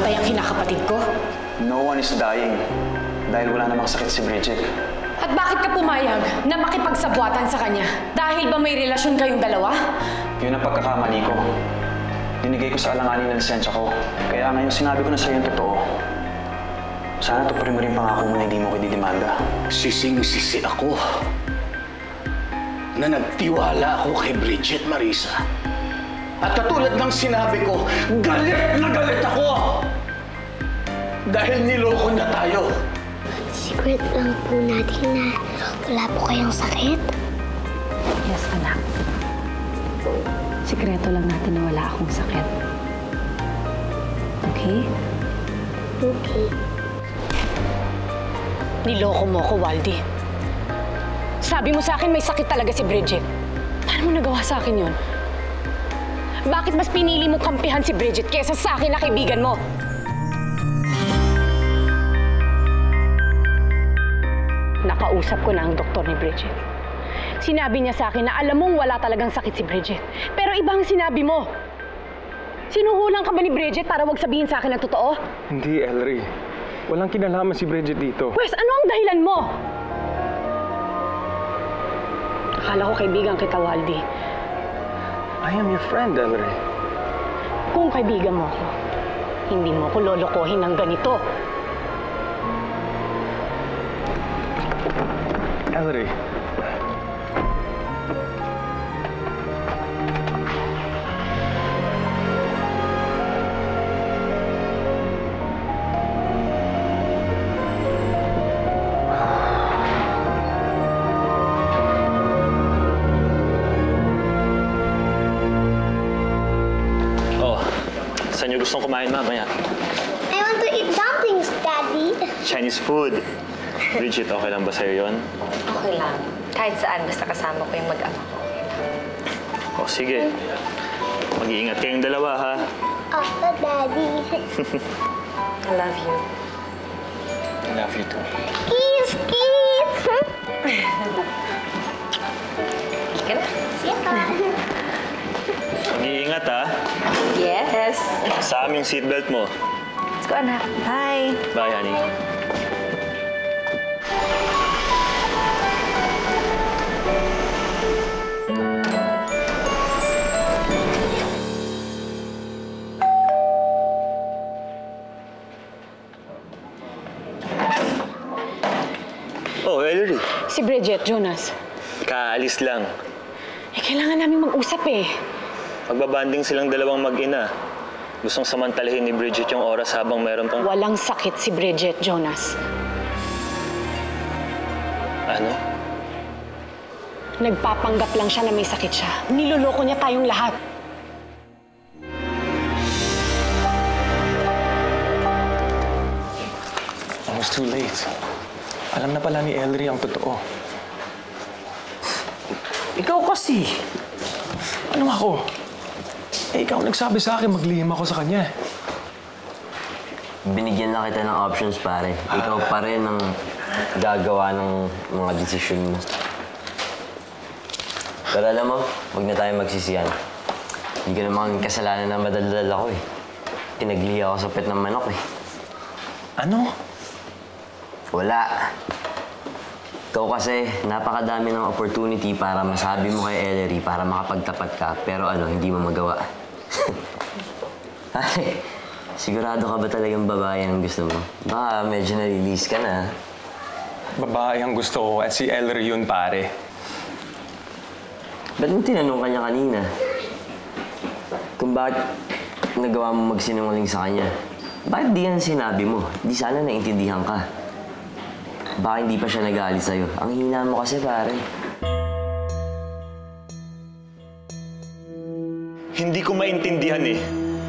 mamamatay ang kinakapatid ko? No one is dying dahil wala namang sakit si Bridget. At bakit ka pumayag na makipagsabwatan sa kanya? Dahil ba may relasyon kayong dalawa? Yun ang pagkakamali ko. Dinigay ko sa alanganin ng lisensya ko. Kaya ngayon sinabi ko na sa'yo yung totoo. Sana tuparin mo rin pangako mo na hindi mo ko didemanda. Sising-sisi ako na nagtiwala ako kay Bridget, Marisa. At katulad ng sinabi ko, galit na galit ako! Dahil niloko na tayo. Secret lang po natin na wala po kayong sakit. Yes, anak. Sikreto lang natin na wala akong sakit. Okay? Okay. Niloko mo ko, Waldy. Sabi mo sa akin may sakit talaga si Bridget. Paano mo nagawa sa akin yun? Bakit mas pinili mo kampihan si Bridget kaysa sa akin na kaibigan mo? Nakausap ko na ang doktor ni Bridget. Sinabi niya sa akin na alam mong wala talagang sakit si Bridget. Pero ibang sinabi mo. Sinuhulang ka ba ni Bridget para wag sabihin sa akin ang totoo? Hindi, Ellery. Walang kinalaman si Bridget dito. Pwes, ano ang dahilan mo? Akala ko kaibigan kita, Waldy. I am your friend, Ellery. Kung kaibigan mo ako, hindi mo ako lolokohin ng ganito. Ellery. Saan niyo gustong kumain mamaya? I want to eat dumplings, Daddy. Chinese food. Bridget, okay lang ba sa'yo yun? Okay lang. Kahit saan, basta kasama ko yung mag-ama ko. O sige. Mag-iingat kayong dalawa, ha? Opo, Daddy. I love you. I love you too. Kiss, kiss! Halika na. Mag-iingat, ha? Yes. Sa yung seatbelt mo. Let's go, anak. Bye. Bye, honey. Oh, Ellery. Si Bridget, Jonas. Kaalis lang. Kailangan namin mag-usap eh. Magbabanding silang dalawang mag-ina. Gustong samantalahin ni Bridget yung oras habang meron pang... Walang sakit si Bridget, Jonas. Ano? Nagpapanggap lang siya na may sakit siya. Niloloko niya tayong lahat. Almost too late. Alam na pala ni Ellery ang totoo. Ikaw kasi. Ano ako? Ikaw nagsabi sa akin maglihim ako sa kanya. Binigyan lang kita ng options, pare. Ikaw pa rin ang gagawa ng mga desisyon mo. Pero alam mo, huwag na tayo magsisiyan. Hindi ko naman kasalanan na madaldal ako eh. Pinaglihi ako sa pet ng manok eh. Ano? Wala. Ikaw kasi, napakadami ng opportunity para masabi mo kay Ellery para makapagtapat ka. Pero ano, hindi mo magawa. Ay, sigurado ka ba talagang babae ang gusto mo? Baka medyo na-release ka na. Babae ang gusto ko at si Ellery yun, pare. Ba't mo tinanong kanya kanina? Kung bakit nagawa mo magsinungaling sa kanya? Bakit di yan sinabi mo? Di sana naintindihan ka. Baka hindi pa siya nag-aalis sa'yo. Ang hina mo kasi, pare. Hindi ko maintindihan eh.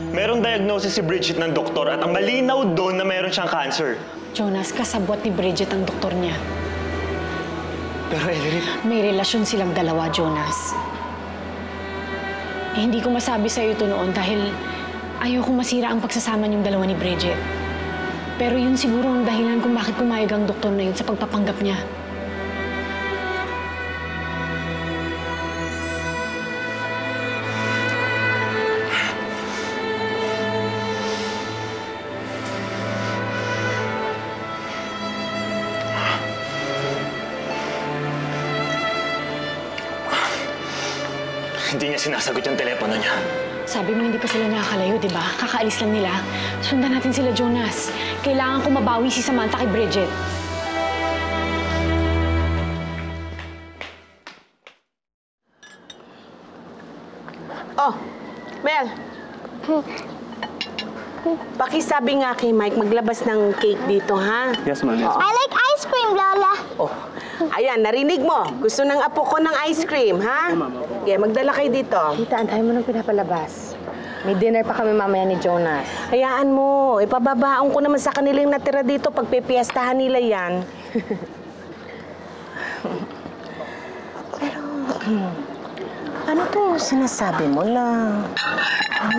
Merong diagnosis si Bridget ng doktor at ang malinaw doon na meron siyang cancer. Jonas, kasabwat ni Bridget ang doktor niya. Pero Ellery... May relasyon silang dalawa, Jonas. Hindi ko masabi sa'yo ito noon dahil ayoko masira ang pagsasama niyong dalawa ni Bridget. Pero yun siguro ang dahilan kung bakit pumayag ang doktor na yun sa pagpapanggap niya. Hindi niya sinasagot yung telepono niya. Sabi mo hindi pa sila nakakalayo, di ba? Kakaalis lang nila. Sundan natin sila, Jonas. Kailangan ko mabawi si Samantha kay Bridget. Oh, Mel. Pakisabi nga kay Mike maglabas ng cake dito, ha? Yes, ma'am. Yes, I like ice cream, Lola. Oh, ayan, narinig mo. Gusto ng apo ko ng ice cream, ha? Okay, magdala kayo dito. Tita, antayin mo nang pinapalabas. May dinner pa kami mamaya ni Jonas. Hayaan mo. Ipababaon ko naman sa kanilang natira dito pag pipiestahan nila yan. Pero, ano to sinasabi mo na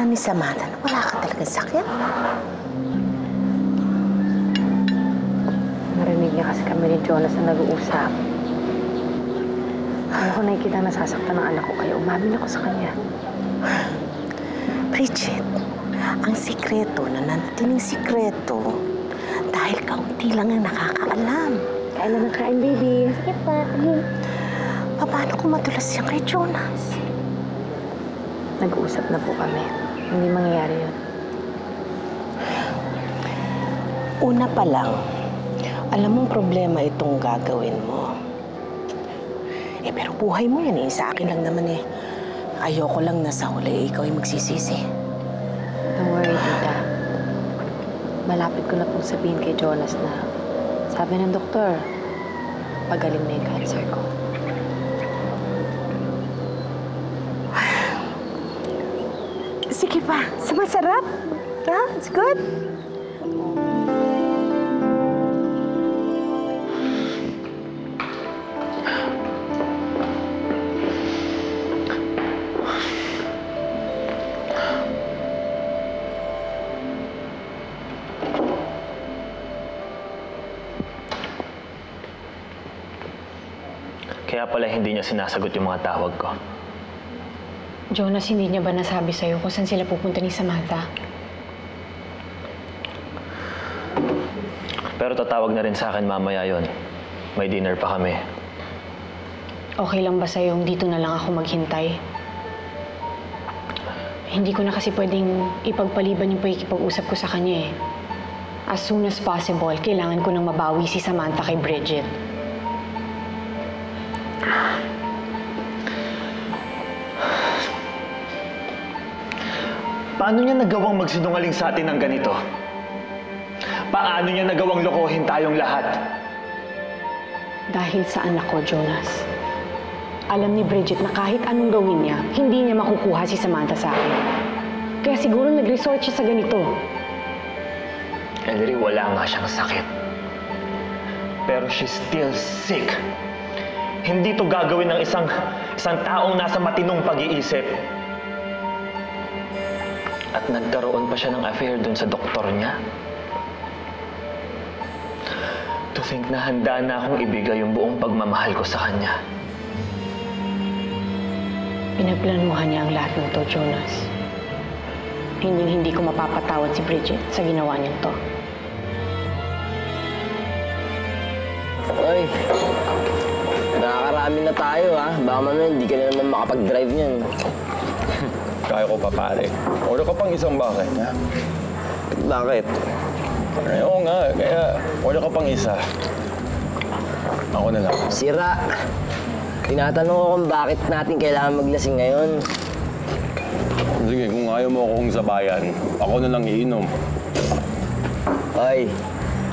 ni Samantha na wala ka talagang sakit? Narinig niya kasi kami ni Jonas na nag-uusap. Ano ko nakikita nasasaktan ng anak ko, kaya umamin ako sa kanya. Bridget, ang sikreto na nanatiling sikreto dahil kaunti lang ang nakakaalam. Kain na ng kain, baby. Sige pa. Paano kung madulas yan kay Jonas? Nag-uusap na po kami. Hindi mangyayari yun. Una pa lang, alam mong problema itong gagawin mo. Pero buhay mo yan eh. Sa akin lang naman eh. Ayoko lang na sa huli ikaw ay magsisisi. Don't worry, tita. Malapit ko na pong sabihin kay Jonas na sabi ng doktor, pagaling na yung cancer ko. Sige pa. Masarap. Ha? It's good. Kaya pala hindi niya sinasagot yung mga tawag ko. Jonas, hindi niya ba nasabi sa'yo kung saan sila pupunta ni Samantha? Pero tatawag na rin sa akin mamaya yon. May dinner pa kami. Okay lang ba sa'yo dito na lang ako maghintay? Hindi ko na kasi pwedeng ipagpaliban yung pakikipag-usap ko sa kanya eh. As soon as possible, kailangan ko nang mabawi si Samantha kay Bridget. Paano niya nagawang magsinungaling sa atin ng ganito? Paano niya nagawang lokohin tayong lahat? Dahil sa anak ko, Jonas. Alam ni Bridget na kahit anong gawin niya, hindi niya makukuha si Samantha sa akin. Kaya siguro nag-resort siya sa ganito. Ellery, wala nga siyang sakit. Pero she's still sick. Hindi to gagawin ng isang taong nasa matinong pag-iisip. At nagkaroon pa siya ng affair dun sa doktor niya. To think na handa na akong ibigay yung buong pagmamahal ko sa kanya. Pinagplanuhan niya ang lahat ng to, Jonas. Hindi ko mapapatawad si Bridget sa ginawa niyang to. Oy, nakakarami na tayo ha. Baka mamaya hindi ka na naman makapag-drive niyan. Kaya ko pa, pare. Order ka pang isang bakit, ha? Bakit? Oo nga, kaya order ka pang isa. Ako na lang. Sira. Tinatanong ko kung bakit natin kailangan maglasing ngayon. Sige, kung ayaw mo akong sabayan, ako na lang iinom. Hoy,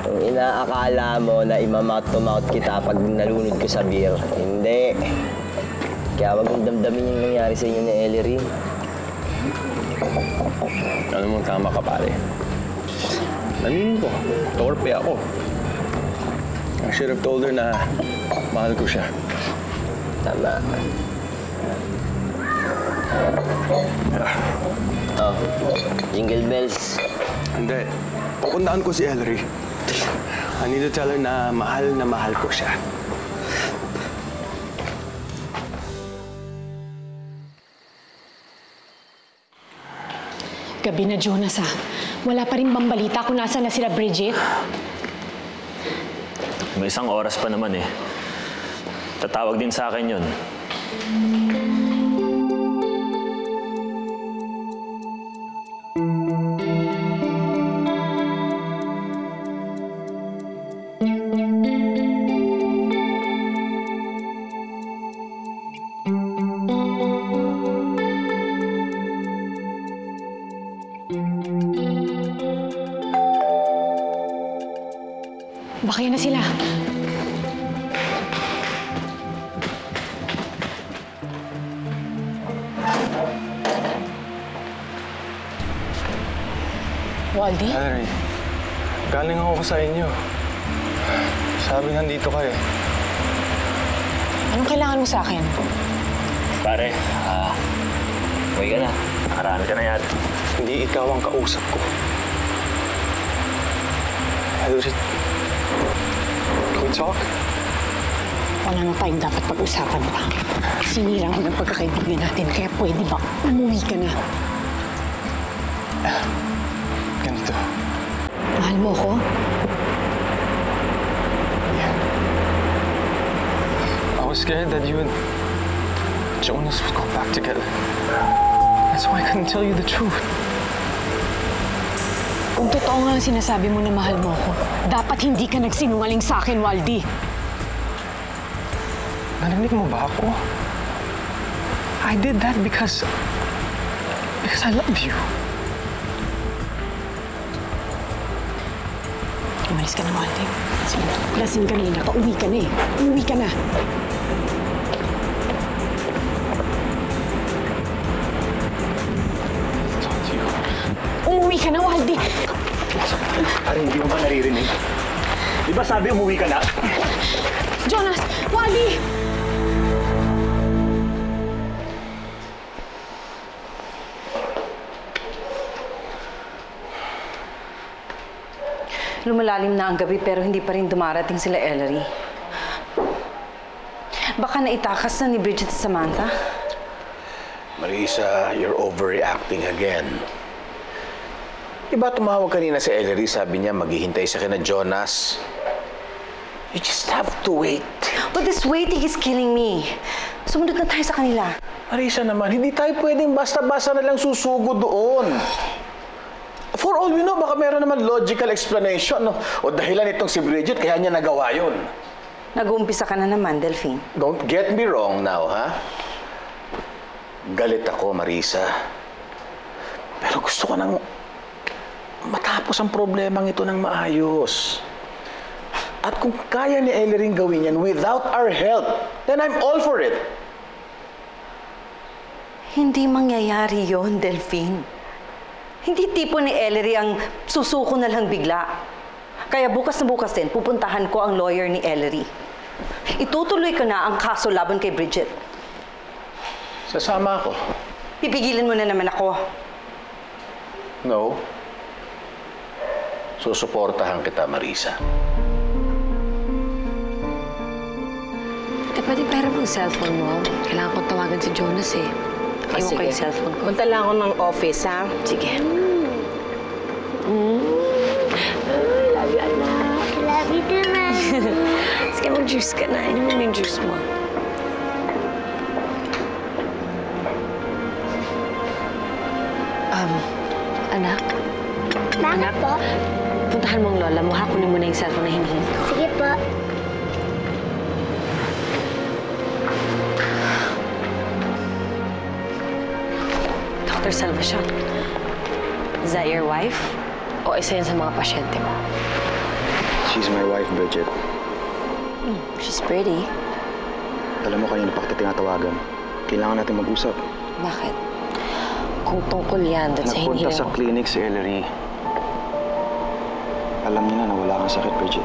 kung inaakala mo na imamouth-to-mouth kita pag nalunod ko sa beer, hindi. Kaya wag mong damdamin yung nangyari sa inyo ni Ellery. Ano mo, tama ka, pare. Nanin ko. Torpe ako. I should have told her na mahal ko siya. Tama. Oh, jingle bells. Hindi. Pupuntaan ko si Ellery. I need to tell her na mahal ko siya. Gabi na, Jonas, ha? Wala pa rin bang balita kung nasaan na sila Bridget? May isang oras pa naman eh. Tatawag din sa akin yun. Baka yan na sila. Waldy? Ellery, galing ako sa inyo. Sabi nandito ka eh. Anong kailangan mo sa akin? Pare, uwi ka na. Nakarami ka na yata. Hindi ikaw ang kausap ko. Ellery, can we talk? Wala na tayong dapat pag-usapan pa. Sinira mo ng pagkakaibigan natin, kaya pwede ba umuwi ka na? Ganito. Mahal mo ko? I was scared that you and Jonas would go back together. That's why I couldn't tell you the truth. Kung totoo nga ang sinasabi mo na mahal mo ko, dapat hindi ka nagsinungaling sa akin, Waldy. Narinig mo ba ako? I did that because I love you. Umalis ka na, Waldy. Sige, lasing ka na yun. Pauwi ka na eh. Umuwi ka na. Umuwi ka na, Waldy! Pare, hindi mo ba naririnig? Di ba sabi umuwi ka na? Jonas! Waldy! Lumalalim na ang gabi pero hindi pa rin dumarating sila Ellery. Baka naitakas na ni Bridget at Samantha? Marisa, you're overreacting again. Diba tumawag kanina si Ellery, sabi niya maghihintay sa kina Jonas? You just have to wait. But this waiting is killing me. Sumunod na tayo sa kanila. Marisa naman, hindi tayo pwedeng basta-basta na lang susugo doon. For all we know, baka meron naman logical explanation, no? O dahilan itong si Bridget, kaya niya nagawa yun. Nag-uumpisa ka na naman, Delphine. Don't get me wrong now, ha? Galit ako, Marisa. Pero gusto ko nang matapos ang problemang ito ng maayos. At kung kaya ni Ellery gawin yan without our help, then I'm all for it. Hindi mangyayari yon, Delphine. Hindi tipo ni Ellery ang susuko na lang bigla. Kaya bukas na bukas din, pupuntahan ko ang lawyer ni Ellery. Itutuloy ko na ang kaso laban kay Bridget. Sasama ako. Pipigilan mo na naman ako. No. Susuportahan kita, Marisa. Pwede pera mo ang cellphone mo. Kailangan kong tawagan si Jonas eh. Ewan ko yung cellphone ko. Punta lang ako ng office, ha? Sige. Love you, anak. Love you too, Mami. Sige, mag-juice ka na. Inumin mo yung juice mo. Anak? Bakit po? Puntahan mo ang lola mo. Hakunin mo na yung cellphone na hinihingi ko. Sige po. Dr. Salvacion, is that your wife? O isa yan sa mga pasyente mo? She's my wife, Bridget. She's pretty. Alam mo, kanina pa kita tinatawagan. Kailangan natin mag-usap. Bakit? Kung tungkol yan doon sa Nagpunta hinihiling sa clinic si Ellery. Alam niya na wala kang sakit, Bridget.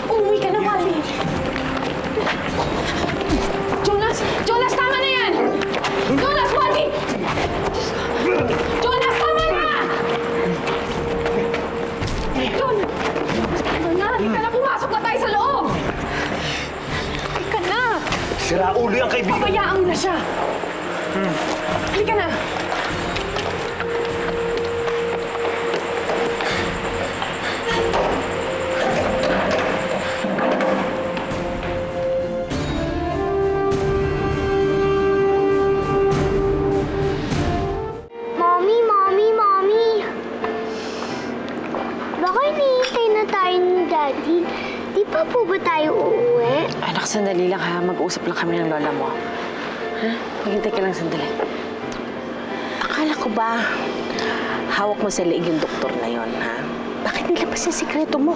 Umuwi ka na, Waldy! Jonas! Jonas, tama na yan! Jonas, Waldy! Jonas, tama na! Jonas! Tama na! Halika na, pumasok na tayo sa loob! Halika na! Sira ulo yung kaibigan. Pabayaan mo na siya! Halika na! Mommy, Mommy, Mommy. Baka hinihintay na tayo ni Daddy? Di pa po ba tayo uuwi? Anak, sandali lang ha. Mag-usap lang kami ng lola mo. Ha? Maghintay ka lang sandali. Akala ko ba hawak mo sa leeg yung doktor na yon, ha? Bakit nilabas yung sikreto mo?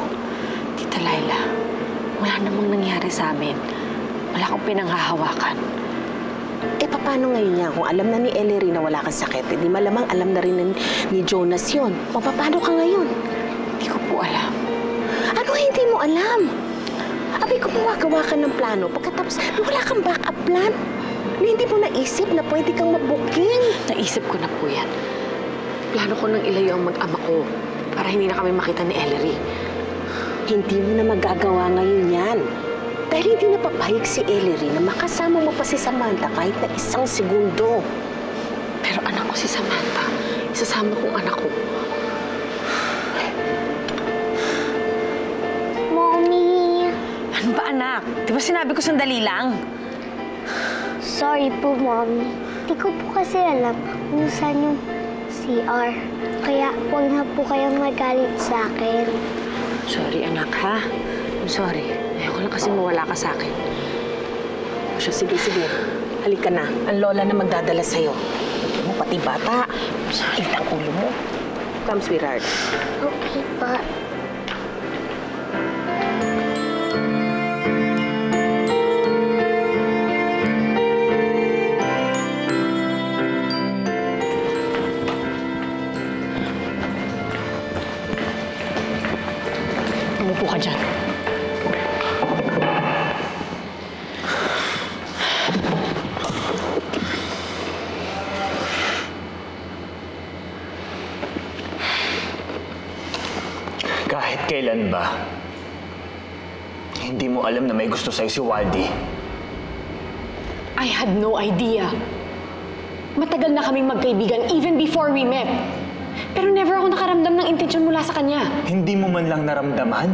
Tita Laila, wala namang nangyari sa amin. Wala akong pinanghahawakan. Eh, paano ngayon niya? Kung alam na ni Ellery na wala kang sakit, di malamang alam na rin ni Jonas yon. Paano ka ngayon? Hindi ko po alam. Ano hindi mo alam? Abay, kung gumagawa ka ng plano, pagkatapos wala kang backup plan, na hindi mo naisip na pwede kang mabuking. Naisip ko na po yan. Plano ko nang ilayo ang mag-ama ko para hindi na kami makita ni Ellery. Hindi mo na magagawa ngayon yan. Dahil hindi napapahig si Ellery na makasama mo pa si Samantha kahit na isang segundo. Pero anak ko si Samantha. Isasama kong anak ko. Mommy! Ano ba, anak? Di ba sinabi ko sandali lang? Sorry po, Mommy. Di ko po kasi alam kung saan yung CR. Kaya huwag na po kayong magalit sa akin. Sorry, anak, ha? I'm sorry. Ayoko lang kasi mawala ka sa akin. O siya, sige. Halika na. Ang lola na magdadala sa'yo. Mo pati bata. Sakit ang ulo mo. Come, sweetheart. Okay pa. Umupo ka dyan. Kahit kailan ba, hindi mo alam na may gusto sa'yo si Waldy? I had no idea. Matagal na kaming magkaibigan even before we met. Pero never ako nakaramdam ng intensyon mula sa kanya. Hindi mo man lang naramdaman?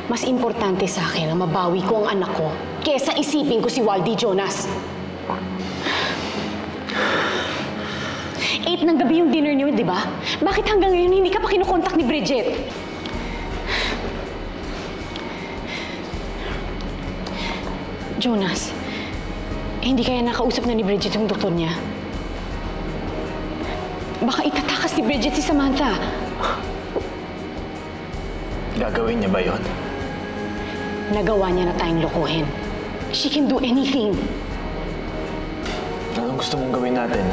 Mas importante sa akin na mabawi ko ang anak ko kesa isipin ko si Waldy Jonas. 8 ng gabi yung dinner niyo, di ba? Bakit hanggang ngayon hindi ka pa kinukontak ni Bridget? Jonas, hindi kaya nakausap na ni Bridget yung doktor niya? Baka itatakas ni Bridget si Samantha. Gagawin niya ba yun? Nagawa niya na tayong lokohin. She can do anything. Anong gusto mong gawin natin?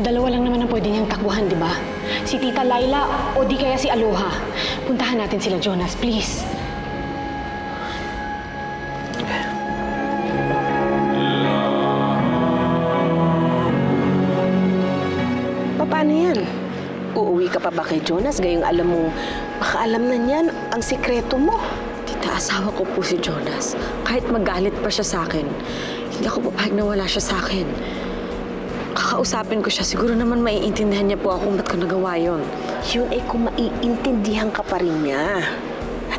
Dalawa lang naman ang pwede niyang takbuhan, di ba? Si Tita Laila o di kaya si Aloha. Puntahan natin sila, Jonas, please. Paano yan? Uuwi ka pa ba kay Jonas? Gayong alam mo, baka alam na niyan ang sikreto mo. Tita, asawa ko po si Jonas. Kahit magalit pa siya sa akin, hindi ako papayag na wala siya sa akin. Kakausapin ko siya, siguro naman maiintindihan niya po ako ba't ko nagawa yun. Yun ay kung maiintindihan ka pa rin niya.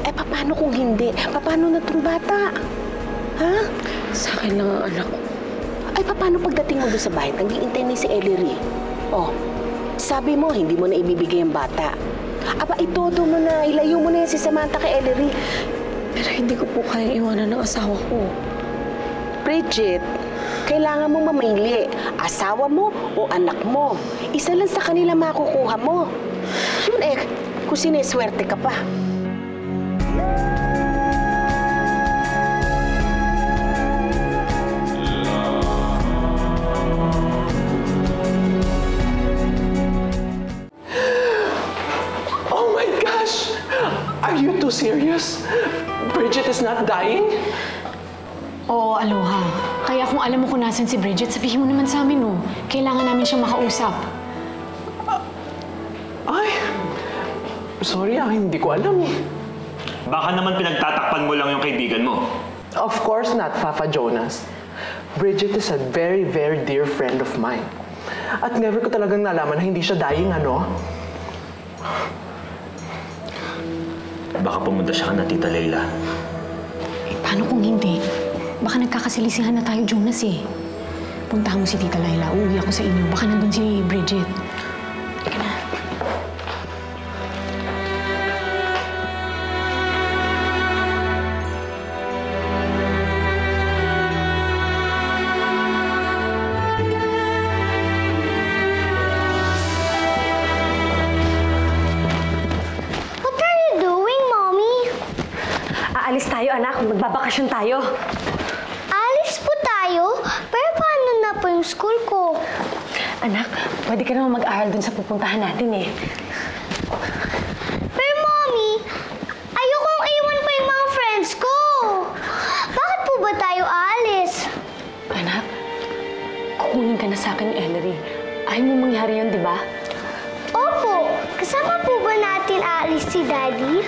Eh, paano kung hindi? Paano na itong bata? Ha? Sa akin lang ang anak ko. Ay, paano pagdating mo doon sa bahay? Nag-iintay na si Ellery. Oh, sabi mo, hindi mo na ibibigay ang bata. Aba, itodo mo na, ilayo mo na yan si Samantha kay Ellery. Pero hindi ko po kayang iwanan ng asawa ko. Bridget, kailangan mo mamili. Asawa mo o anak mo. Isa lang sa kanila makukuha mo. Yun eh, kung sineswerte ka pa. Oh my gosh! Are you too serious? Bridget is not dying? Oo, Aloha. Kaya kung alam mo kung nasan si Bridget, sabihin mo naman sa amin, no? Kailangan namin siyang makausap. Ay, sorry hindi ko alam eh. Baka naman pinagtatakpan mo lang yung kaibigan mo. Of course not, Papa Jonas. Bridget is a very, very dear friend of mine. At never ko talagang nalaman na hindi siya dying, ano? Baka pumunta siya na Tita Leila. Eh, paano kung hindi? Baka nagkakasilisihan na tayo, Jonas, eh. Puntahan mo si Tita Laila. Uuwi ako sa inyo. Baka nandun si Bridget. Teka na. magbabakasyon tayo. Alis po tayo? Pero paano na po yung school ko? Anak, pwede ka naman mag-aral dun sa pupuntahan natin eh. Pero Mommy, ayokong iwan pa yung mga friends ko. Bakit po ba tayo alis? Anak, kukunin ka na sa akin ni Ellery. Ayaw mo mangyari yun, di ba? Opo, kasama po ba natin aalis si Daddy?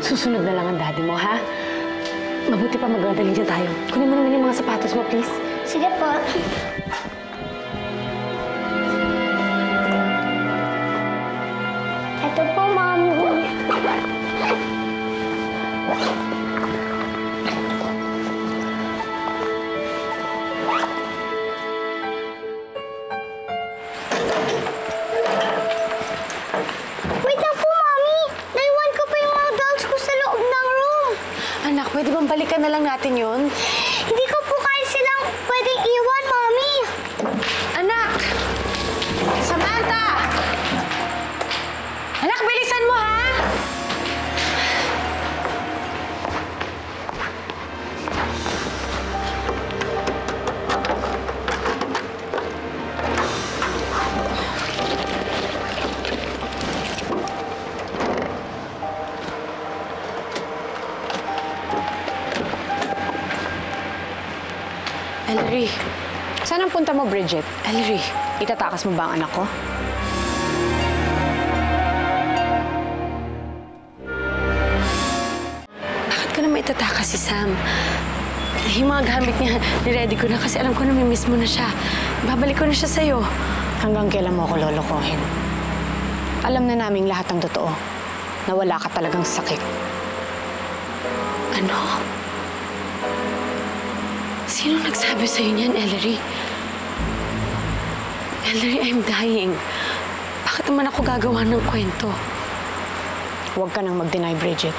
Susunod na lang ang daddy mo, ha? Mabuti pa magdadali dyan tayo. Kunin mo naman yung mga sapatos mo, please. Sige po. Ito po, Mommy. Wait lang po, Mommy. Naiwan ko pa yung mga dolls ko sa loob ng room. Anak, pwede bang balikan na lang natin yun? Hindi ko po kaya silang pwedeng iwan, Mommy. Anak! Samantha! Anak, bilisan mo, ha? Ellery, saan ang punta mo, Bridget? Ellery, itatakas mo ba ang anak ko? Bakit ko naman itatakas si Sam? Yung mga gamit niya, niready ko na kasi alam ko na may miss mo na siya. Babalik ko na siya sa'yo. Hanggang kailan mo ako lolokohin? Alam na naming lahat ang totoo, na wala ka talagang sakit. Ano? Sino nagsabi sa'yo niyan, Ellery? Ellery, I'm dying. Bakit naman ako gagawa ng kwento? Huwag ka nang mag-deny, Bridget.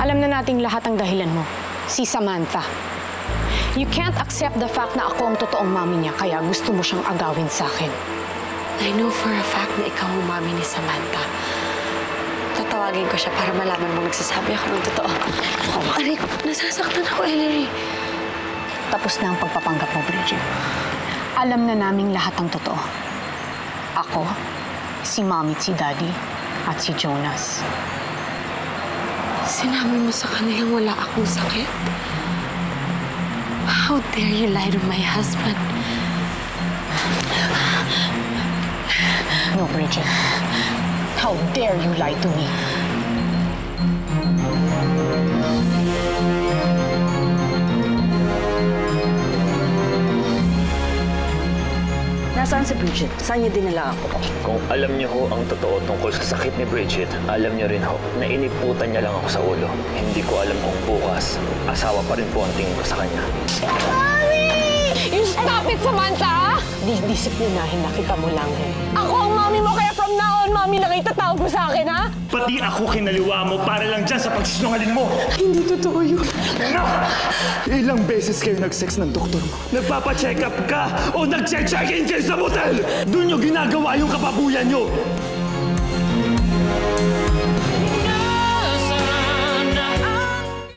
Alam na nating lahat ang dahilan mo. Si Samantha. You can't accept the fact na ako ang totoong mami niya, kaya gusto mo siyang agawin sa akin. I know for a fact na ikaw ang mami ni Samantha. Tatawagin ko siya para malaman mo nagsasabi ako ng totoo. Aray ko, nasasaktan ako, Ellery. Tapos na ang pagpapanggap mo, Bridget. Alam na naming lahat ang totoo. Ako, si Mommy at si Daddy, at si Jonas. Sinabi mo sa kanilang wala akong sakit? How dare you lie to my husband? No, Bridget. How dare you lie to me? Nasaan si Bridget? Saan niya dinala ako? Kung alam niyo ho ang totoo tungkol sa sakit ni Bridget, alam niyo rin ho na iniputan niya lang ako sa ulo. Hindi ko alam kung bukas, asawa pa rin po ang tingin ko sa kanya. You stop it, Samantha! Disiplinahin na kita mo lang. Ako ang mami mo, kaya from now on, mami lang itatawag mo sa akin, ha? Pati ako kinaliwa mo para lang dyan sa pagsisinungaling mo! Hindi totoo yun. Ilang beses kayo nag-sex ng doktor mo? Nagpapacheck up ka o nag-check-in kayo sa motel? Doon nyo ginagawa yung kapabuyan nyo!